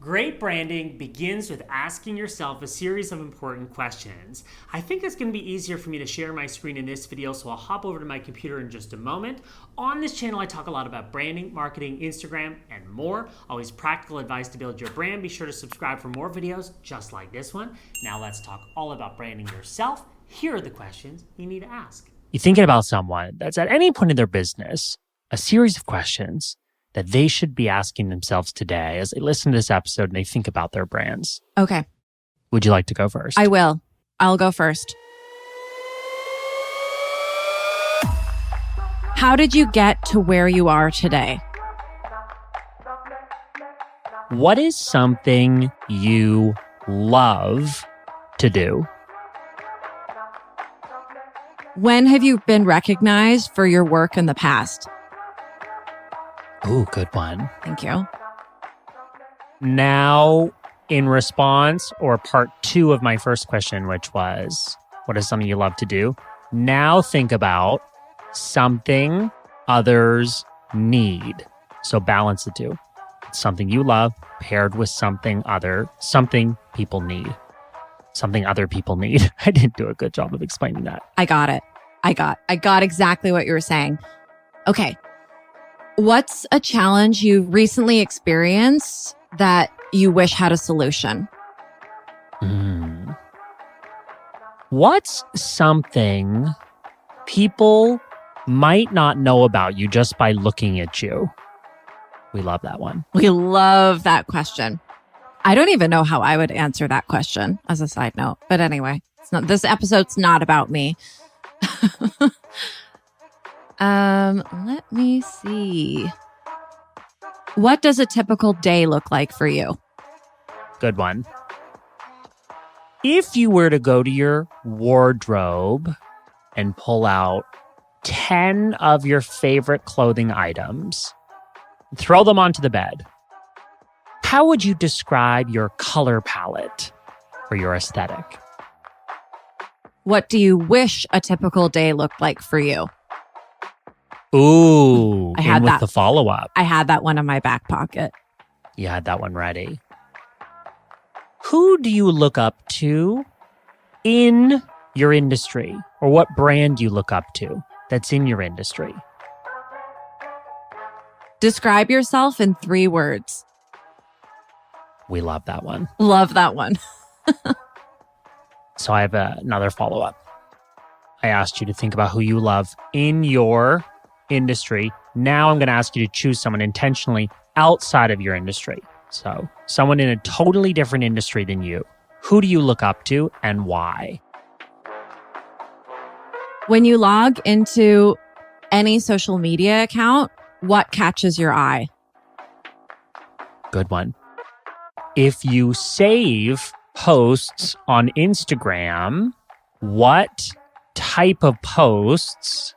Great branding begins with asking yourself a series of important questions. I think it's going to be easier for me to share my screen in this video, so I'll hop over to my computer in just a moment. On this channel, I talk a lot about branding, marketing, Instagram, and more. Always practical advice to build your brand. Be sure to subscribe for more videos just like this one. Now let's talk all about branding yourself. Here are the questions you need to ask. You're thinking about someone that's at any point in their business, a series of questions that they should be asking themselves today as they listen to this episode and they think about their brands. Okay. Would you like to go first? I will. I'll go first. How did you get to where you are today? What is something you love to do? When have you been recognized for your work in the past? Ooh, good one. Thank you. Now, in response or part two of my first question, which was, what is something you love to do? Now think about something others need. So balance the two. Something you love paired with something people need. Something other people need. I didn't do a good job of explaining that. I got it. I got exactly what you were saying. Okay. What's a challenge you've recently experienced that you wish had a solution? What's something people might not know about you just by looking at you? We love that one. We love that question. I don't even know how I would answer that question as a side note. But anyway, this episode's not about me. Let me see. What does a typical day look like for you? Good one. If you were to go to your wardrobe and pull out 10 of your favorite clothing items, throw them onto the bed, how would you describe your color palette or your aesthetic? What do you wish a typical day looked like for you? Ooh, I had with that. the follow-up. I had that one in my back pocket. You had that one ready. Who do you look up to in your industry? Or what brand do you look up to that's in your industry? Describe yourself in 3 words. We love that one. Love that one. So I have another follow-up. I asked you to think about who you love in your industry. Now I'm going to ask you to choose someone intentionally outside of your industry. So someone in a totally different industry than you. Who do you look up to and why? When you log into any social media account, what catches your eye? Good one. If you save posts on Instagram, what type of posts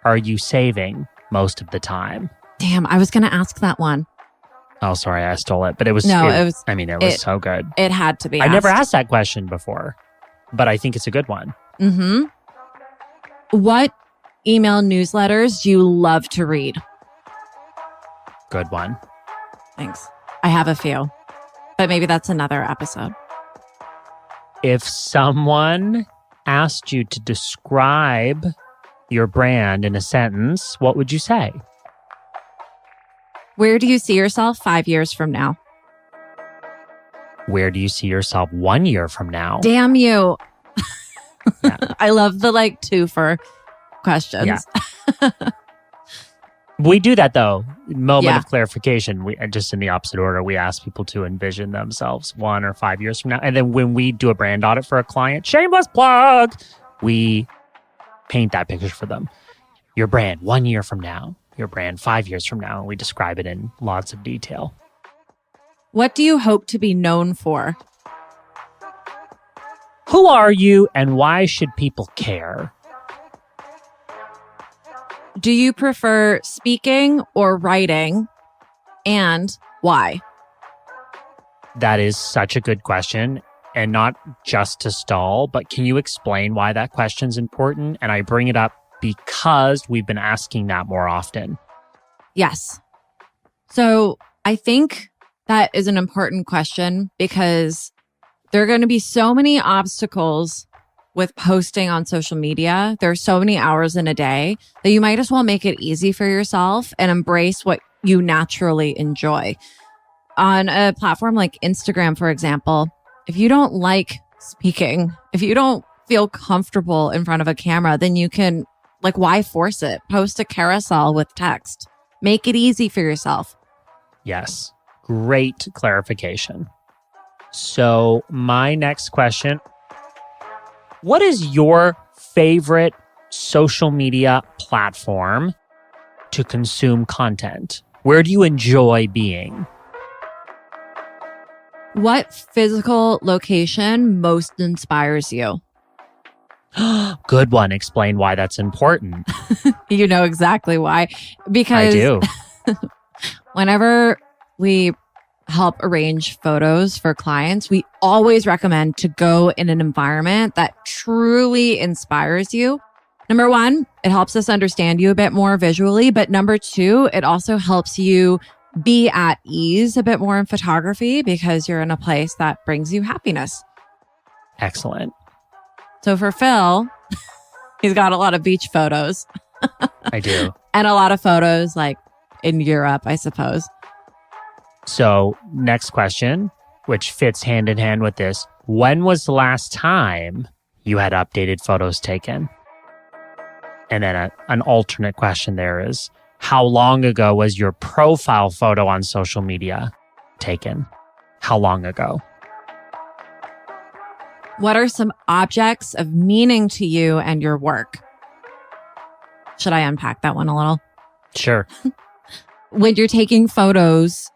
are you saving most of the time? Damn, I was going to ask that one. Oh, sorry, I stole it. But it was so good. It had to be I asked. never asked that question before, but I think it's a good one. Mm-hmm. What email newsletters do you love to read? Good one. Thanks. I have a few, but maybe that's another episode. If someone asked you to describe your brand in a sentence, what would you say? Where do you see yourself 5 years from now? Where do you see yourself 1 year from now? Damn you. Yeah. I love the 2 questions. Yeah. We do that though. Moment Yeah. of clarification. We just in the opposite order. We ask people to envision themselves 1 or 5 years from now. And then when we do a brand audit for a client, shameless plug, we paint that picture for them. Your brand 1 year from now, your brand 5 years from now, and we describe it in lots of detail. What do you hope to be known for? Who are you and why should people care? Do you prefer speaking or writing, and why? That is such a good question, and not just to stall, but can you explain why that question's important? And I bring it up because we've been asking that more often. Yes. So I think That is an important question because there are going to be so many obstacles with posting on social media. There are so many hours in a day that you might as well make it easy for yourself and embrace what you naturally enjoy. On a platform like Instagram, for example, if you don't like speaking, if you don't feel comfortable in front of a camera, then you can, why force it? Post a carousel with text. Make it easy for yourself. Yes. Great clarification. So my next question, what is your favorite social media platform to consume content? Where do you enjoy being? What physical location most inspires you? Good one. Explain why that's important. You know exactly why. Because I do. Whenever we help arrange photos for clients, we always recommend to go in an environment that truly inspires you. Number one, it helps us understand you a bit more visually. But number two, it also helps you be at ease a bit more in photography because you're in a place that brings you happiness. Excellent. So for Phil, he's got a lot of beach photos. I do. And a lot of photos in Europe, I suppose. So next question, which fits hand in hand with this. When was the last time you had updated photos taken? And then an alternate question there is, how long ago was your profile photo on social media taken? How long ago? What are some objects of meaning to you and your work? Should I unpack that one a little? Sure. When you're taking photos,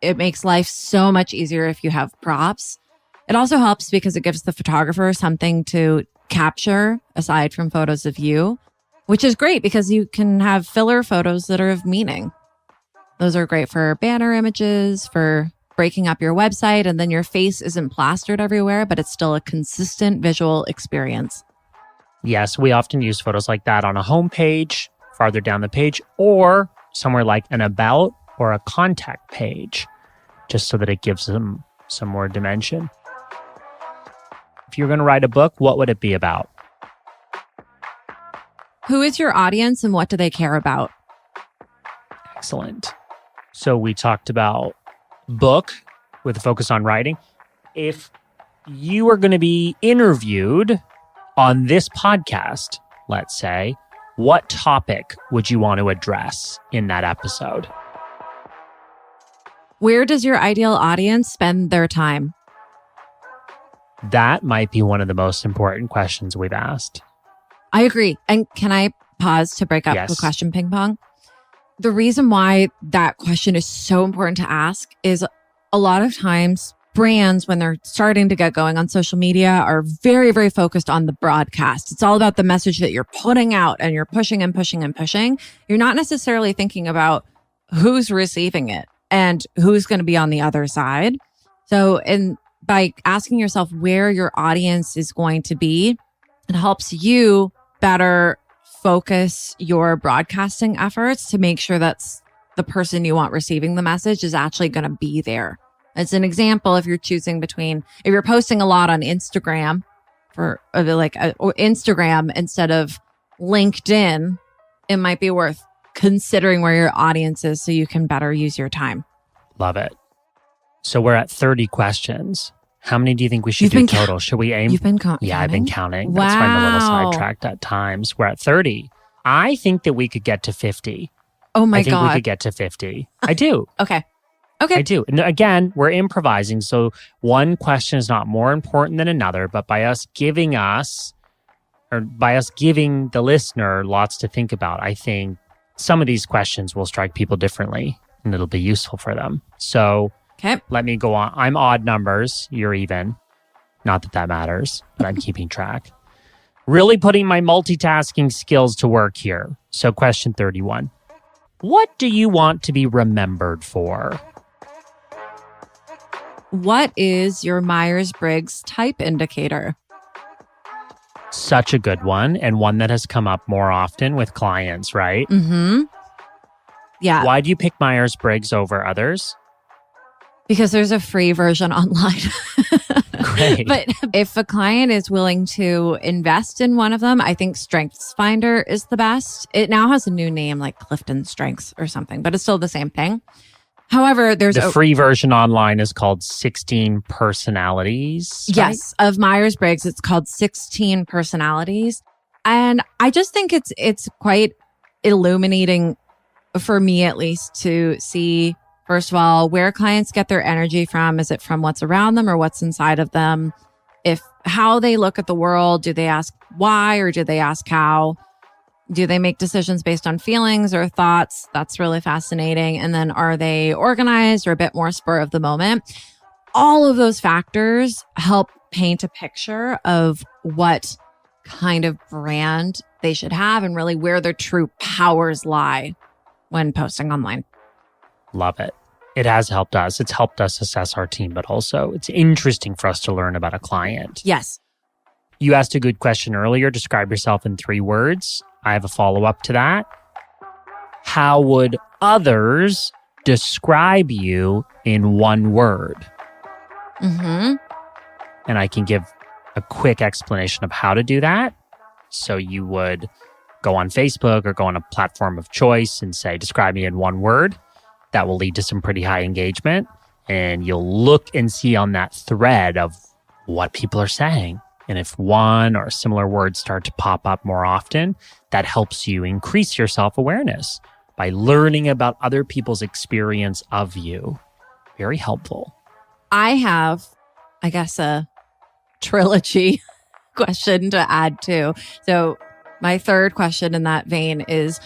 it makes life so much easier if you have props. It also helps because it gives the photographer something to capture aside from photos of you, which is great because you can have filler photos that are of meaning. Those are great for banner images, for breaking up your website, and then your face isn't plastered everywhere, but it's still a consistent visual experience. Yes, we often use photos like that on a homepage, farther down the page, or somewhere like an about or a contact page, just so that it gives them some more dimension. If you're going to write a book, what would it be about? Who is your audience and what do they care about? Excellent. So we talked about book with a focus on writing. If you are going to be interviewed on this podcast, let's say, what topic would you want to address in that episode? Where does your ideal audience spend their time? That might be one of the most important questions we've asked. I agree. And can I pause to break up the question ping pong? The reason why that question is so important to ask is a lot of times brands, when they're starting to get going on social media, are very, very focused on the broadcast. It's all about the message that you're putting out and you're pushing and pushing and pushing. You're not necessarily thinking about who's receiving it and who's going to be on the other side. So by asking yourself where your audience is going to be, it helps you better focus your broadcasting efforts to make sure that's the person you want receiving the message is actually going to be there. As an example, if you're posting a lot on Instagram or Instagram instead of LinkedIn, it might be worth considering where your audience is so you can better use your time. Love it. So we're at 30 questions. How many do you think we should do total? Should we aim? You've been counting? Yeah, I've been counting. Wow. That's why I'm a little sidetracked at times. We're at 30. I think that we could get to 50. Oh my God. I think we could get to 50. I do. Okay. I do. And again, we're improvising. So one question is not more important than another, but by us giving the listener lots to think about, I think some of these questions will strike people differently and it'll be useful for them. So let me go on. I'm odd numbers. You're even. Not that that matters, but I'm keeping track. Really putting my multitasking skills to work here. So question 31. What do you want to be remembered for? What is your Myers-Briggs type indicator? Such a good one, and one that has come up more often with clients, right? Mm-hmm. Yeah. Why do you pick Myers-Briggs over others? Because there's a free version online. Great. But if a client is willing to invest in one of them, I think Strengths Finder is the best. It now has a new name like Clifton Strengths or something, but it's still the same thing. However, there's the free version online is called 16 Personalities. Right? Yes, of Myers-Briggs. It's called 16 Personalities. And I just think it's quite illuminating for me, at least, to see, first of all, where clients get their energy from. Is it from what's around them or what's inside of them? If how they look at the world, do they ask why or do they ask how? Do they make decisions based on feelings or thoughts? That's really fascinating. And then are they organized or a bit more spur of the moment? All of those factors help paint a picture of what kind of brand they should have and really where their true powers lie when posting online. Love it. It has helped us. It's helped us assess our team, but also it's interesting for us to learn about a client. Yes. You asked a good question earlier. Describe yourself in 3 words. I have a follow-up to that. How would others describe you in 1 word? Mm-hmm. And I can give a quick explanation of how to do that. So you would go on Facebook or go on a platform of choice and say, describe me in 1 word. That will lead to some pretty high engagement. And you'll look and see on that thread of what people are saying. And if one or similar words start to pop up more often, that helps you increase your self-awareness by learning about other people's experience of you. Very helpful. I have, I guess, a trilogy question to add to. So my third question in that vein is,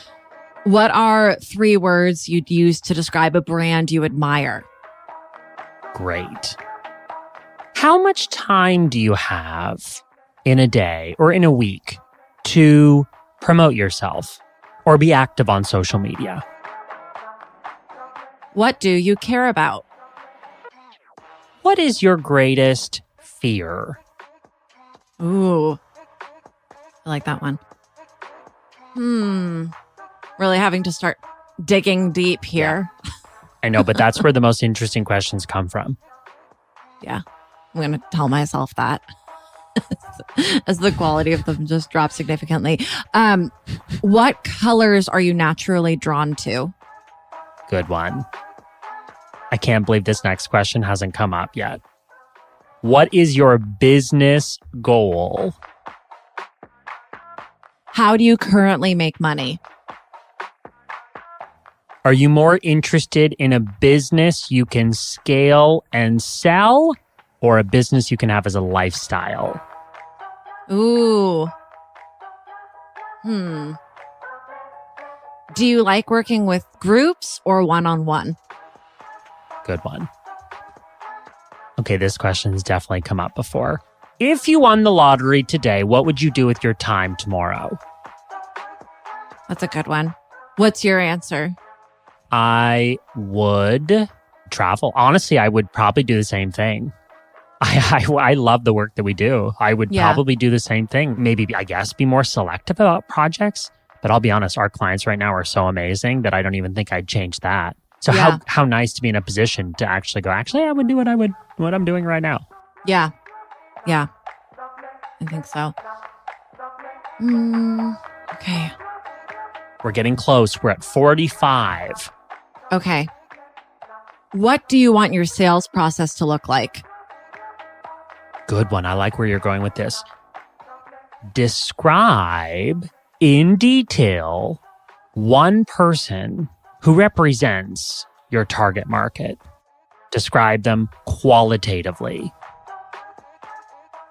what are 3 words you'd use to describe a brand you admire? Great. How much time do you have in a day or in a week to promote yourself or be active on social media? What do you care about? What is your greatest fear? Ooh, I like that one. Really having to start digging deep here. Yeah. I know, but that's where the most interesting questions come from. Yeah, I'm going to tell myself that as the quality of them just drops significantly. What colors are you naturally drawn to? Good one. I can't believe this next question hasn't come up yet. What is your business goal? How do you currently make money? Are you more interested in a business you can scale and sell or a business you can have as a lifestyle? Ooh. Do you like working with groups or one-on-one? Good one. Okay, this question's definitely come up before. If you won the lottery today, what would you do with your time tomorrow? That's a good one. What's your answer? I would travel. Honestly, I would probably do the same thing. I love the work that we do. I would probably do the same thing. Maybe, I guess, be more selective about projects. But I'll be honest, our clients right now are so amazing that I don't even think I'd change that. So how nice to be in a position to actually go, I would do what I'm doing right now. Yeah. Yeah. I think so. Okay. We're getting close. We're at 45. Okay. What do you want your sales process to look like? Good one. I like where you're going with this. Describe in detail one person who represents your target market. Describe them qualitatively.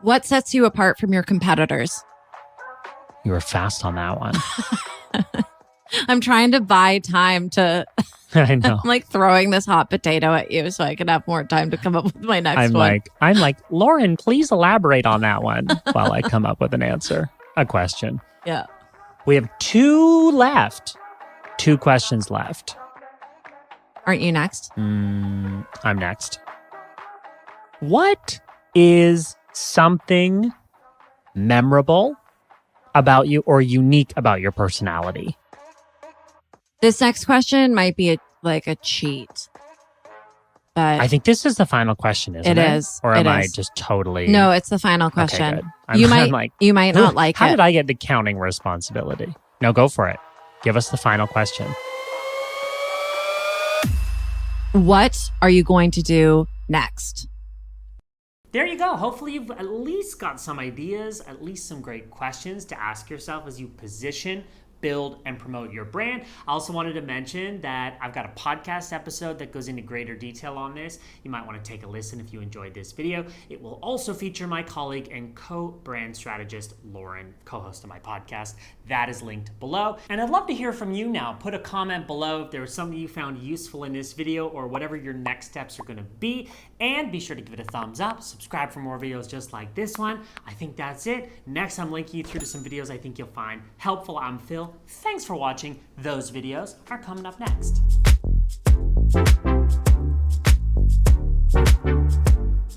What sets you apart from your competitors? You were fast on that one. I'm trying to buy time to... I know. I'm like throwing this hot potato at you so I can have more time to come up with my next one. I'm like, Lauren, please elaborate on that one while I come up with an answer, a question. Yeah. We have 2 left. 2 questions left. Aren't you next? I'm next. What is something memorable about you or unique about your personality? This next question might be a cheat. but I think this is the final question, isn't it? It is. Or am It I is. just totally... No, it's the final question. Okay, good. You might not like how it. did I get the counting responsibility? No, go for it. Give us the final question. What are you going to do next? There you go. Hopefully you've at least got some ideas, at least some great questions to ask yourself as you position, build, and promote your brand. I also wanted to mention that I've got a podcast episode that goes into greater detail on this. You might want to take a listen if you enjoyed this video. It will also feature my colleague and co-brand strategist, Lauren, co-host of my podcast. That is linked below. And I'd love to hear from you now. Put a comment below if there was something you found useful in this video or whatever your next steps are going to be. And be sure to give it a thumbs up. Subscribe for more videos just like this one. I think that's it. Next, I'm linking you through to some videos I think you'll find helpful. I'm Phil. Thanks for watching. Those videos are coming up next.